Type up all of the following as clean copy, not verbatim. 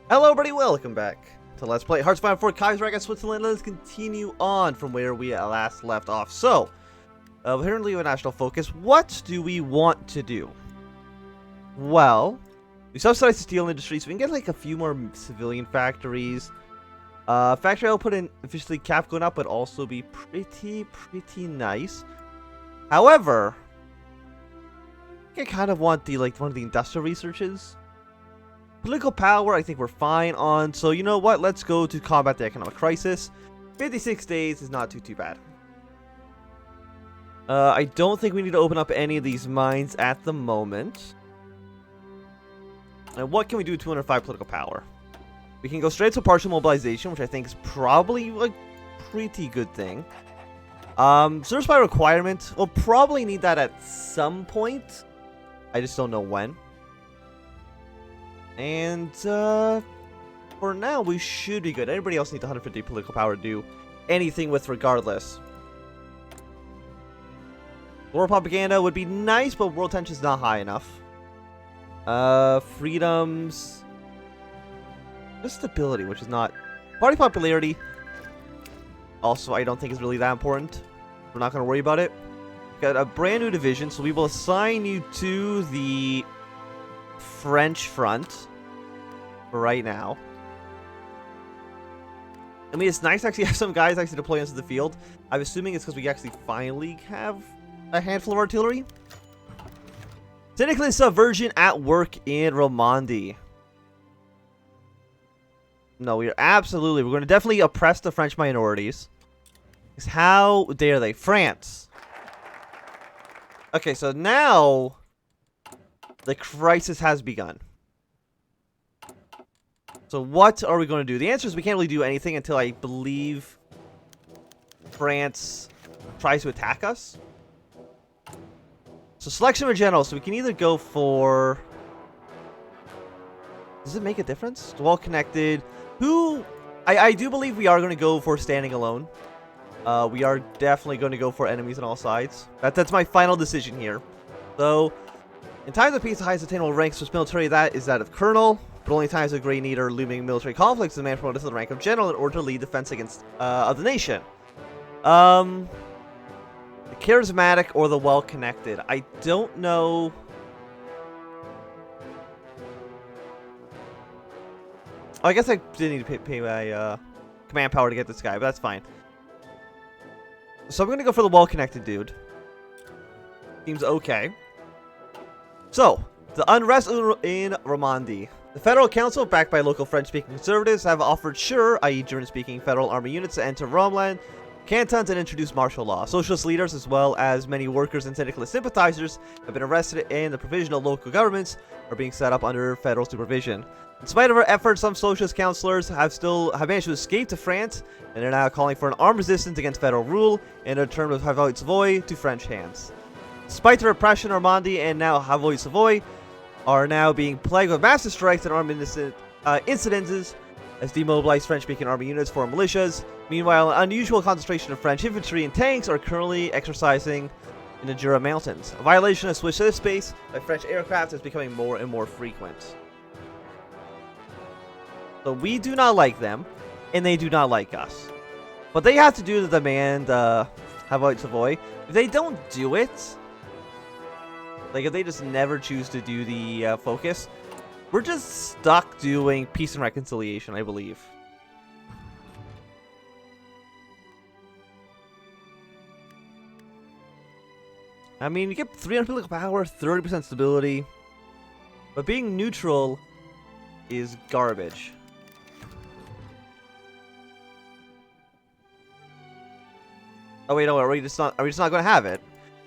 Hello everybody, welcome back to Let's Play Hearts of Iron IV Kaiserreich at Switzerland. Let's continue on from where we last left off. So, apparently we have a national focus. What do we want to do? Well, we subsidize the steel industry so we can get like a few more civilian factories. Factory output and efficiency cap going up would also be pretty nice. However, I kind of want the one of the industrial researches. Political power, I think we're fine on. So you know what? Let's go to combat the economic crisis. 56 days is not too bad. I don't think we need to open up any of these mines at the moment. And what can we do with 205 political power? We can go straight to partial mobilization, which I think is probably a pretty good thing. Service by requirement, we'll probably need that at some point. I just don't know when. And for now, we should be good. Everybody else needs 150 political power to do anything with regardless. War propaganda would be nice, but world tension is not high enough. Freedoms. Just stability, which is not. Party popularity. Also, I don't think is really that important. We're not going to worry about it. Got a brand new division, so we will assign you to the French front for right now. I mean, it's nice to actually have some guys actually deploy into the field. I'm assuming it's because we actually finally have a handful of artillery. Syndicalist subversion at work in Romandy. No, we're going to definitely oppress the French minorities. How dare they? France. Okay, so now the crisis has begun. So what are we going to do? The answer is we can't really do anything until I believe France tries to attack us. So selection of a general. So we can either go for... Does it make a difference? Well connected. Who... I do believe we are going to go for standing alone. We are definitely going to go for enemies on all sides. That's my final decision here. So, in times of peace, the highest attainable rank for military that is that of colonel. But only times of great need or looming military conflicts is a man promoted to the rank of general in order to lead defense against of the nation. The charismatic or the well-connected. I don't know. Oh, I guess I did need to pay my command power to get this guy, but that's fine. So I'm going to go for the well-connected dude. Seems okay. So, the unrest in Romandy. The Federal Council, backed by local French-speaking conservatives, have offered sure, i.e. German-speaking federal army units to enter Romeland, cantons, and introduce martial law. Socialist leaders, as well as many workers and syndicalist sympathizers, have been arrested, and the provisional local governments are being set up under federal supervision. In spite of our efforts, some socialist councillors have managed to escape to France, and are now calling for an armed resistance against federal rule and a return of HOI4 to French hands. Despite the repression, Normandy and now HOI4 are now being plagued with massive strikes and armed incidences as demobilized French-speaking army units form militias. Meanwhile, an unusual concentration of French infantry and tanks are currently exercising in the Jura Mountains. A violation of Swiss airspace by French aircraft is becoming more and more frequent. So we do not like them, and they do not like us. But they have to do the demand, HOI4. If they don't do it, like if they just never choose to do the focus, we're just stuck doing peace and reconciliation, I believe. I mean, you get 300 political power, 30% stability, but being neutral is garbage. Oh wait, no, are we just not going to have it?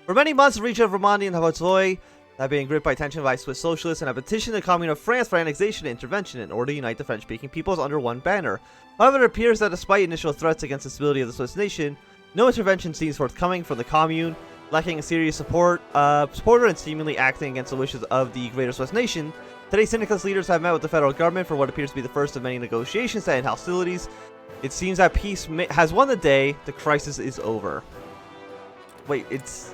For many months, the region of Romandy and HOI4 have been gripped by tension by Swiss socialists and have petitioned the Commune of France for annexation and intervention in order to unite the French-speaking peoples under one banner. However, it appears that despite initial threats against the stability of the Swiss nation, no intervention seems forthcoming from the Commune, lacking a serious supporter and seemingly acting against the wishes of the greater Swiss nation. Today, syndicalist leaders have met with the federal government for what appears to be the first of many negotiations that end hostilities. It seems that peace has won the day. The crisis is over. Wait, it's...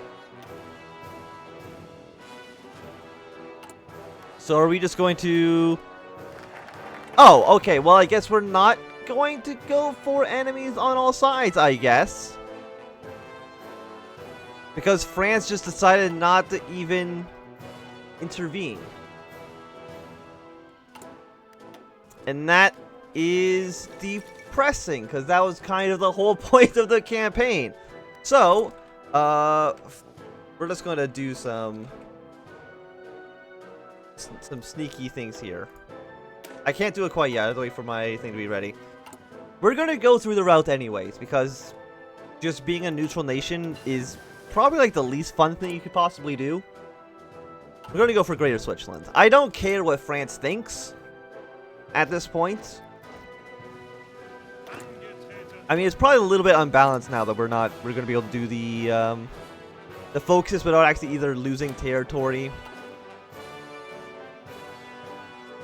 So are we just going to... Oh, okay. Well, I guess we're not going to go for enemies on all sides, I guess. Because France just decided not to even intervene. And that is depressing, because that was kind of the whole point of the campaign. So, we're just going to do some sneaky things here. I can't do it quite yet. I have to wait for my thing to be ready. We're going to go through the route anyways, because just being a neutral nation is probably like the least fun thing you could possibly do. We're going to go for Greater Switzerland. I don't care what France thinks at this point. I mean, it's probably a little bit unbalanced now that we're going to be able to do the focus without actually either losing territory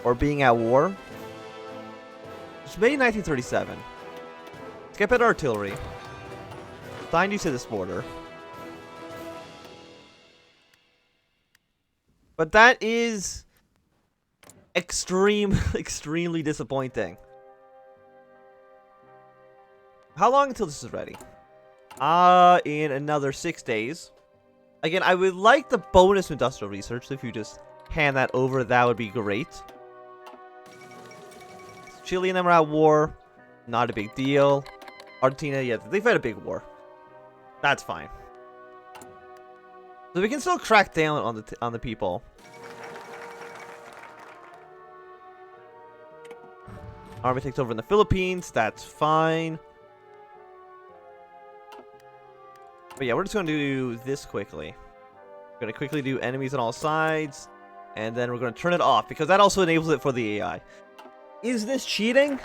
or being at war. It's May 1937. Let's get better artillery. Signed you to this border. But that is extremely disappointing. How long until this is ready? In another 6 days. Again, I would like the bonus industrial research. So if you just hand that over, that would be great. Chile and them are at war. Not a big deal. Argentina, yeah, they've had a big war. That's fine. So we can still crack down on the people. Army takes over in the Philippines. That's fine. But yeah, we're just going to do this quickly. We're going to quickly do enemies on all sides. And then we're going to turn it off, because that also enables it for the AI. Is this cheating?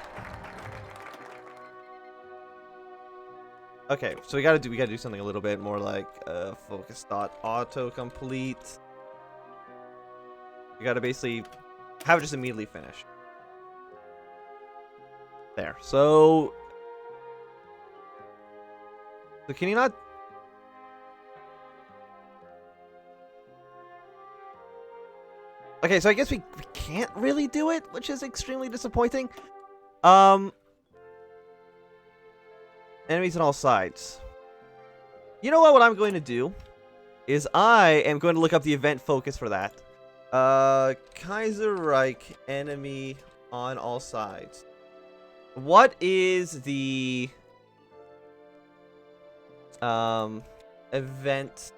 Okay, so we gotta do something a little bit more like focus dot autocomplete. You gotta basically have it just immediately finish. There. So can you not? Okay, so I guess we can't really do it, which is extremely disappointing. Enemies on all sides. You know what I'm going to do is I am going to look up the event focus for that. Kaiserreich enemy on all sides. What is the event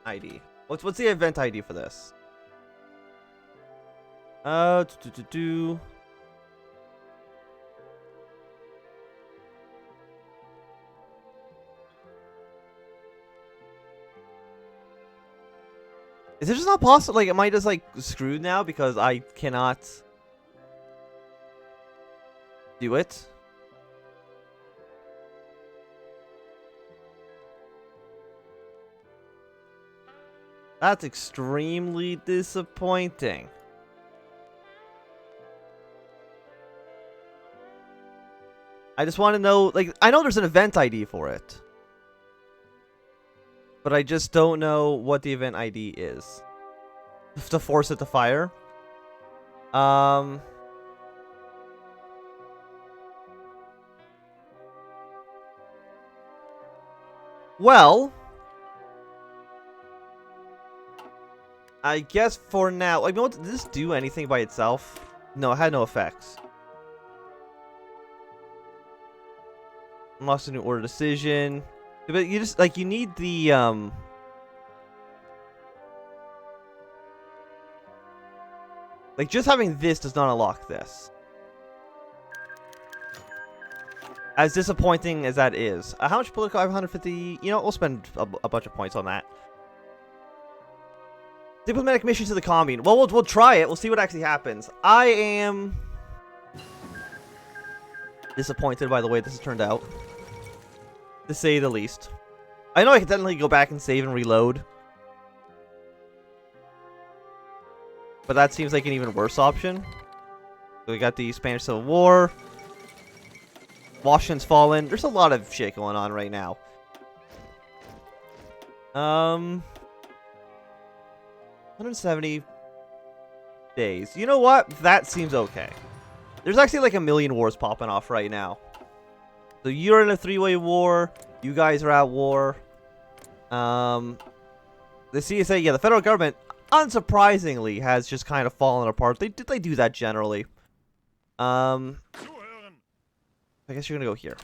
ID? What's the event ID for this? Is it just not possible? Like, am I just like screwed now because I cannot do it? That's extremely disappointing. I just want to know, like, I know there's an event ID for it. But I just don't know what the event ID is. To force it to fire. Well, I guess for now, like, did this do anything by itself? No, it had no effects. Lost a new order decision. But you just, like, you need the, like, just having this does not unlock this. As disappointing as that is. How much political? 550? You know, we'll spend a bunch of points on that. Diplomatic mission to the commune. Well, we'll try it. We'll see what actually happens. I am disappointed by the way this has turned out, to say the least. I know I can technically go back and save and reload, but that seems like an even worse option. So we got the Spanish Civil War. Washington's fallen. There's a lot of shit going on right now. 170 days. You know what? That seems okay. There's actually like a million wars popping off right now. So you're in a three-way war. You guys are at war. The CSA, yeah, the federal government, unsurprisingly, has just kind of fallen apart. They do that generally. I guess you're gonna go here.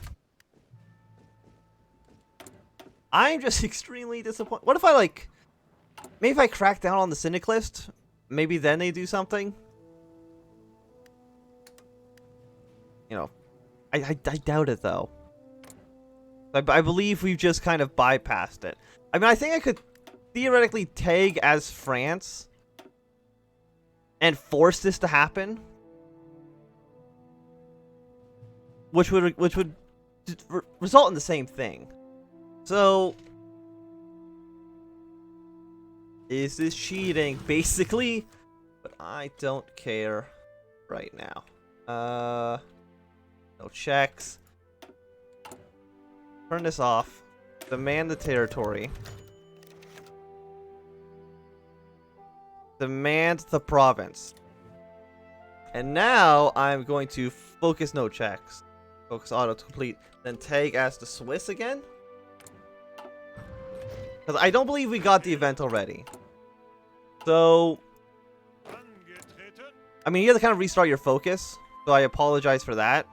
I'm just extremely disappointed. What if I, like... Maybe if I crack down on the syndicalist, maybe then they do something? You know, I doubt it, though. I believe we've just kind of bypassed it. I mean, I think I could theoretically tag as France and force this to happen. Which would result in the same thing. So, is this cheating? Basically, but I don't care right now. No checks. Turn this off. Demand the territory. Demand the province. And now I'm going to focus no checks. Focus auto complete. Then tag as the Swiss again. Because I don't believe we got the event already. So, I mean, you have to kind of restart your focus. So I apologize for that.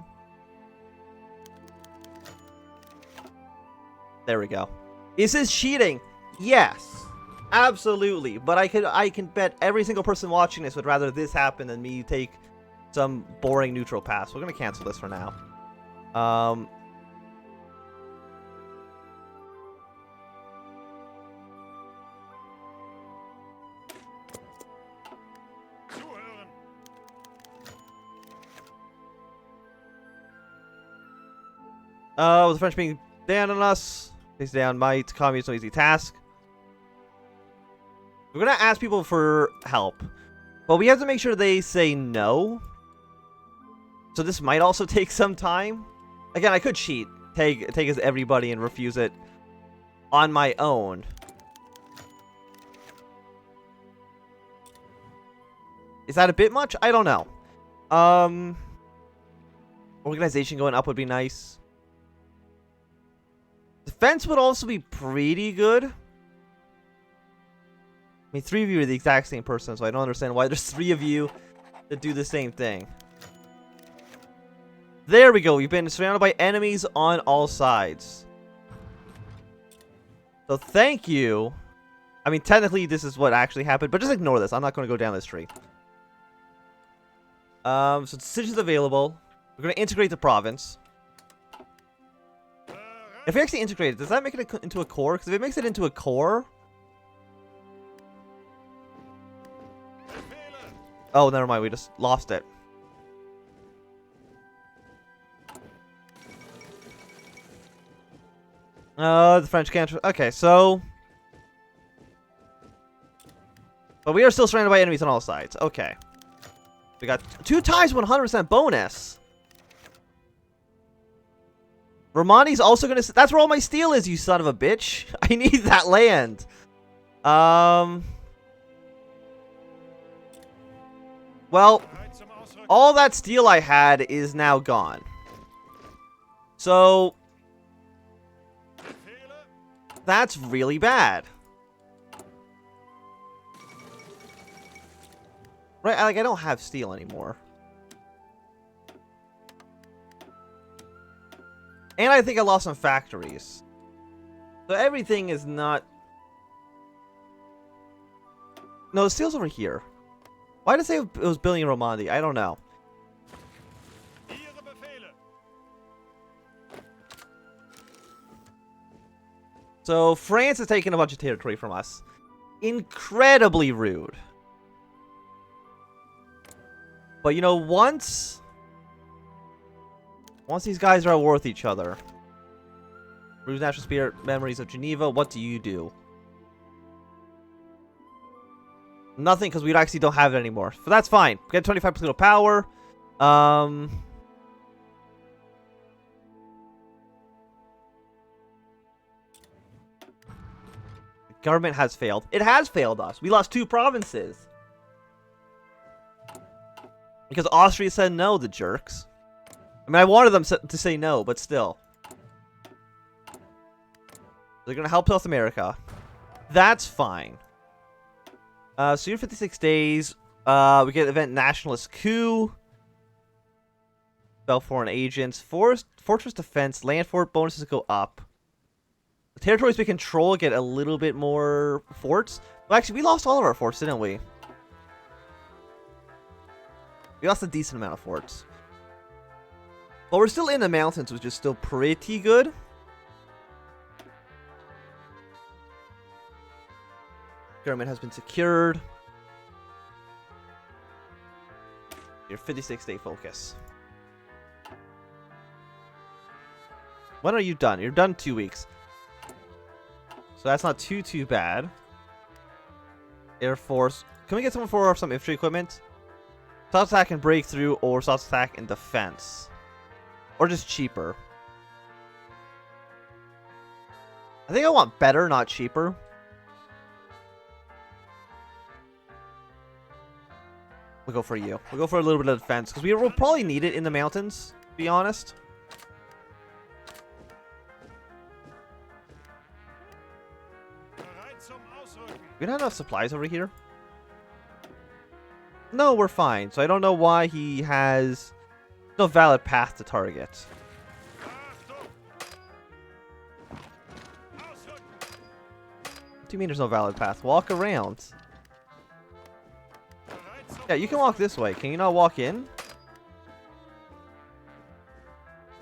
There we go. Is this cheating? Yes. Absolutely. But I can bet every single person watching this would rather this happen than me take some boring neutral pass. We're going to cancel this for now. With the French being down on us, face down might, communist no easy task. We're gonna ask people for help, but we have to make sure they say no. So this might also take some time. Again, I could cheat, take as everybody and refuse it on my own. Is that a bit much? I don't know. Organization going up would be nice. Defense would also be pretty good. I mean, 3 of you are the exact same person, so I don't understand why there's 3 of you that do the same thing. There we go. We've been surrounded by enemies on all sides. So thank you. I mean, technically, this is what actually happened, but just ignore this. I'm not going to go down this tree. So decisions available. We're going to integrate the province. If we actually integrate it, does that make it into a core? Because if it makes it into a core... Oh, never mind. We just lost it. The French can't... Okay, so... But we are still surrounded by enemies on all sides. Okay. We got 2 times 100% bonus. Romani's also gonna... That's where all my steel is, you son of a bitch. I need that land. Well, all that steel I had is now gone. So... That's really bad. Right, like, I don't have steel anymore. And I think I lost some factories. So everything is not... No, the steel's over here. Why did it say it was building in Romandy? I don't know. So France has taken a bunch of territory from us. Incredibly rude. But you know, once these guys are at war with each other, Bruce National Spirit, Memories of Geneva, what do you do? Nothing, because we actually don't have it anymore. So that's fine. We get 25% of power. The government has failed. It has failed us. We lost 2 provinces. Because Austria said no, the jerks. I mean, I wanted them to say no, but still. They're going to help South America. That's fine. So you're 56 days. We get event Nationalist Coup. Spell foreign agents. Fortress defense. Land fort bonuses go up. The territories we control get a little bit more forts. Well, actually, we lost all of our forts, didn't we? We lost a decent amount of forts. But we're still in the mountains, which is still pretty good. Government has been secured. Your 56-day focus. When are you done? You're done 2 weeks. So that's not too bad. Air Force. Can we get someone for some infantry equipment? Soft attack and breakthrough, or soft attack and defense. Or just cheaper. I think I want better, not cheaper. We'll go for you. We'll go for a little bit of defense, because we will probably need it in the mountains, to be honest. We don't have enough supplies over here. No, we're fine. So I don't know why he has no valid path to target. What do you mean there's no valid path? Walk around. Yeah, you can walk this way. Can you not walk in?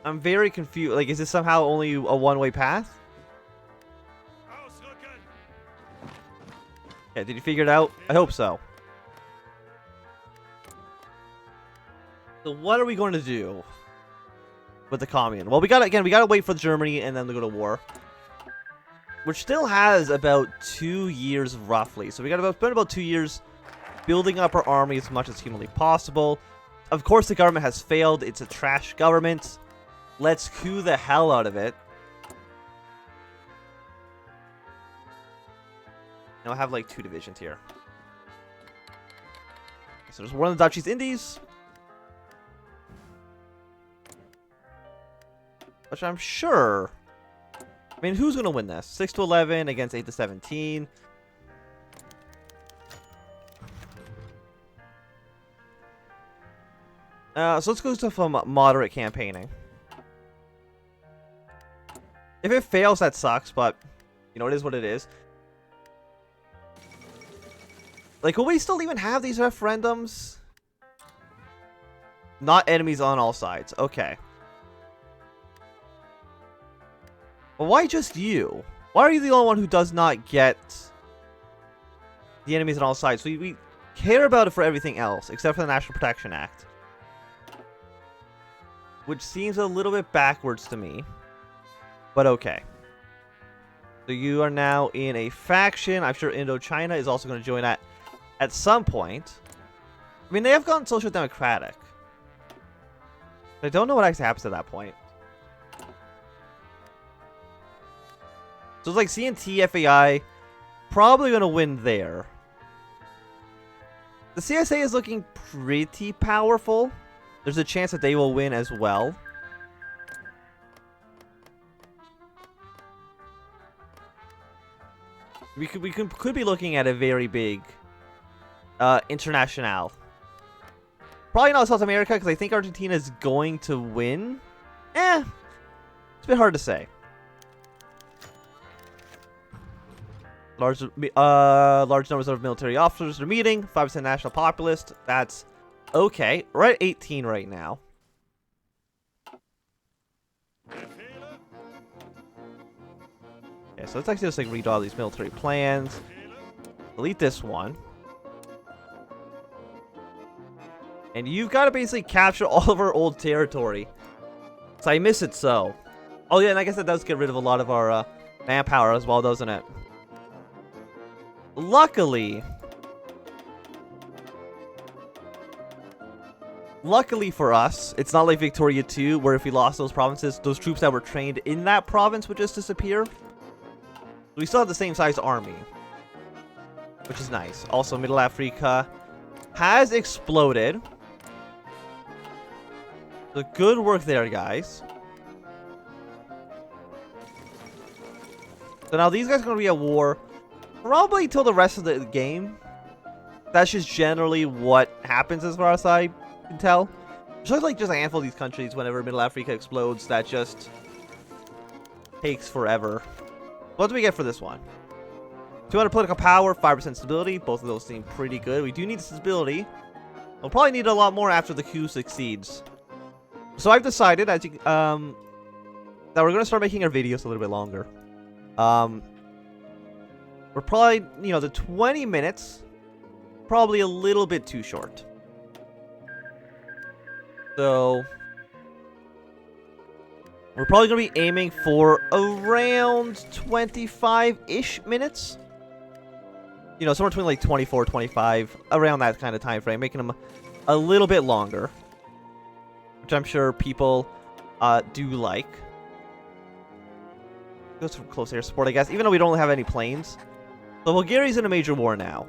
I'm very confused. Like, is this somehow only a one-way path? Yeah, did you figure it out? I hope so. So what are we going to do with the commune? Well, we gotta wait for Germany and then to go to war, which still has about 2 years roughly. So we got spend about 2 years building up our army as much as humanly possible. Of course, the government has failed. It's a trash government. Let's coup the hell out of it. Now I have like 2 divisions here. So there's one in the Dutch East Indies, which I'm sure. I mean, who's gonna win this? 6-11 against 8-17. So let's go to some moderate campaigning. If it fails, that sucks, but you know, it is what it is. Like, will we still even have these referendums? Not enemies on all sides. Okay. But why just you? Why are you the only one who does not get the enemies on all sides? So we care about it for everything else, except for the National Protection Act. Which seems a little bit backwards to me. But okay. So you are now in a faction. I'm sure Indochina is also going to join that at some point. I mean, they have gone social democratic. I don't know what actually happens at that point. So it's like CNT, FAI, probably going to win there. The CSA is looking pretty powerful. There's a chance that they will win as well. We could be looking at a very big international. Probably not South America, because I think Argentina is going to win. It's a bit hard to say. Large numbers of military officers are meeting. 5% national populist. That's okay. We're at 18 right now. Okay, so let's actually just like read all these military plans. Delete this one. And you've got to basically capture all of our old territory. So I miss it so. Oh yeah, and I guess that does get rid of a lot of our manpower as well, doesn't it? Luckily for us, it's not like Victoria 2, where if we lost those provinces, those troops that were trained in that province would just disappear. We still have the same size army, which is nice. Also, Middle Africa has exploded. So good work there, guys. So now these guys are going to be at war probably till the rest of the game. That's just generally what happens as far as I can tell. There's like just a handful of these countries whenever Middle Africa explodes that just takes forever. What do we get for this one? 200 political power, 5% stability. Both of those seem pretty good. We do need stability. We'll probably need a lot more after the coup succeeds. So I've decided, as you, that we're going to start making our videos a little bit longer. We're probably, you know, the 20 minutes, probably a little bit too short. So we're probably going to be aiming for around 25-ish minutes. You know, somewhere between like 24, 25, around that kind of time frame, making them a little bit longer, which I'm sure people do like. Goes for close air support, I guess, even though we don't have any planes. So Bulgaria's in a major war now.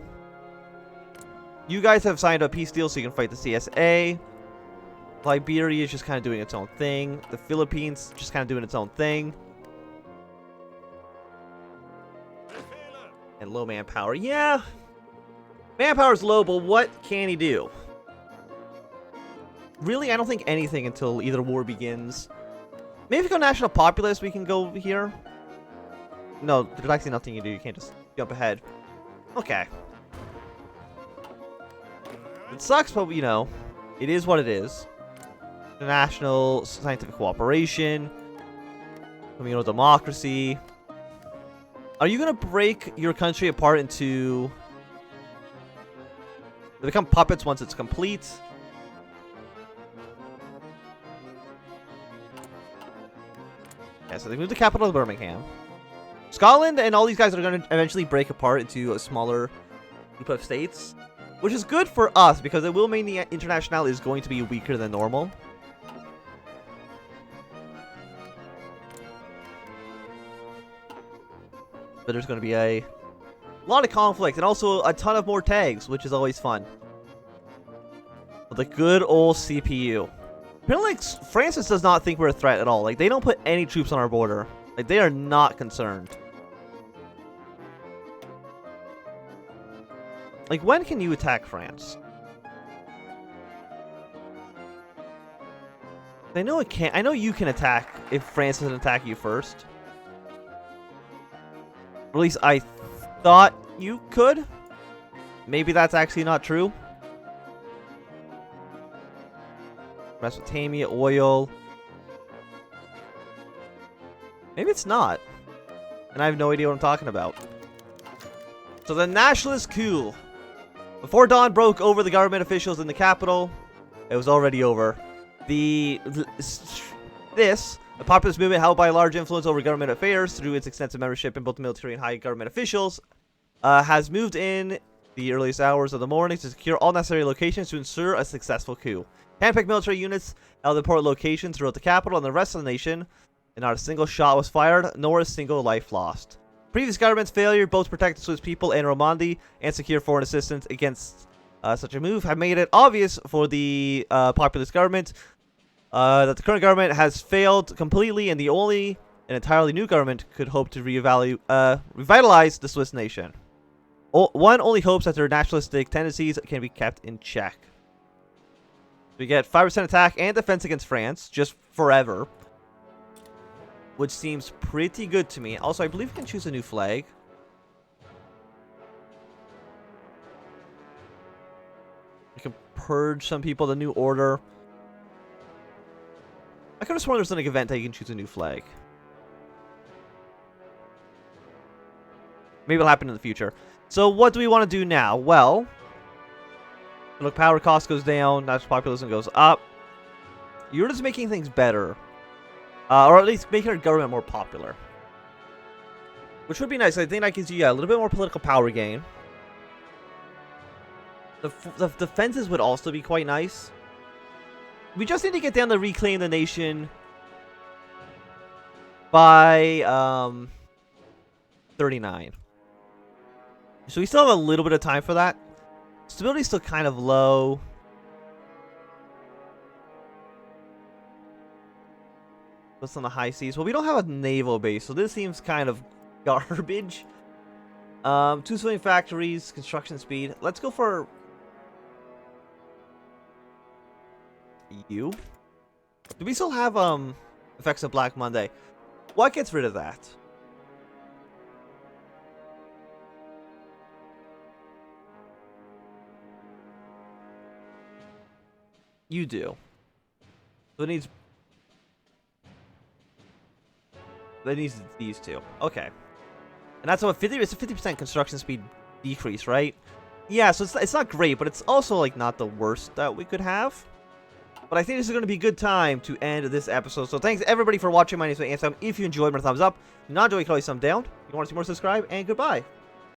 You guys have signed a peace deal so you can fight the CSA. Liberia is just kind of doing its own thing. The Philippines just kind of doing its own thing. And low manpower. Yeah. Manpower's low, but what can he do? Really, I don't think anything until either war begins. Maybe if we go national populace, we can go here. No, there's actually nothing you do. You can't just jump ahead. Okay. It sucks, but, you know, it is what it is. International scientific cooperation. Communal democracy. Are you going to break your country apart into... They become puppets once it's complete. Yeah, so they moved the capital to Birmingham. Scotland and all these guys are going to eventually break apart into a smaller group of states. Which is good for us, because it will mean the International is going to be weaker than normal. But there's going to be a lot of conflict, and also a ton of more tags, which is always fun. With a good old CPU. Apparently, like, Francis does not think we're a threat at all. Like, they don't put any troops on our border. Like, they are not concerned. Like, when can you attack France? I know it can't. I know you can attack if France doesn't attack you first. Or at least I thought you could. Maybe that's actually not true. Mesopotamia, oil. Maybe it's not. And I have no idea what I'm talking about. So the nationalist coup. Before dawn broke over the government officials in the capital, it was already over. The populist movement, held by a large influence over government affairs through its extensive membership in both military and high government officials, has moved in the earliest hours of the morning to secure all necessary locations to ensure a successful coup. Handpicked military units held important locations throughout the capital and the rest of the nation, and not a single shot was fired, nor a single life lost. Previous government's failure both to protect the Swiss people and Normandy and secure foreign assistance against such a move have made it obvious for the populist government that the current government has failed completely, and the only an entirely new government could hope to revitalize the Swiss nation. One only hopes that their nationalistic tendencies can be kept in check. We get 5% attack and defense against France, just forever. Which seems pretty good to me. Also, I believe we can choose a new flag. We can purge some people, the new order. I could have sworn there's an event that you can choose a new flag. Maybe it'll happen in the future. So what do we want to do now? Well, look, power cost goes down, national populism goes up. You're just making things better. Or at least making our government more popular. Which would be nice. I think that gives you a little bit more political power gain. The defenses would also be quite nice. We just need to get down to reclaim the nation by 39. So we still have a little bit of time for that. Stability's still kind of low. What's on the high seas? Well, we don't have a naval base, so this seems kind of garbage. 2 civilian factories, construction speed. Let's go for you. Do we still have effects of Black Monday? What gets rid of that? You do. So it needs these two. Okay. And that's what it's a 50% construction speed decrease, right? Yeah, so it's not great, but it's also like not the worst that we could have. But I think this is going to be a good time to end this episode. So thanks everybody for watching. My name is Anthem. If you enjoyed, thumbs up. If you not enjoy, you can always thumb down. If you want to see more, subscribe, and goodbye.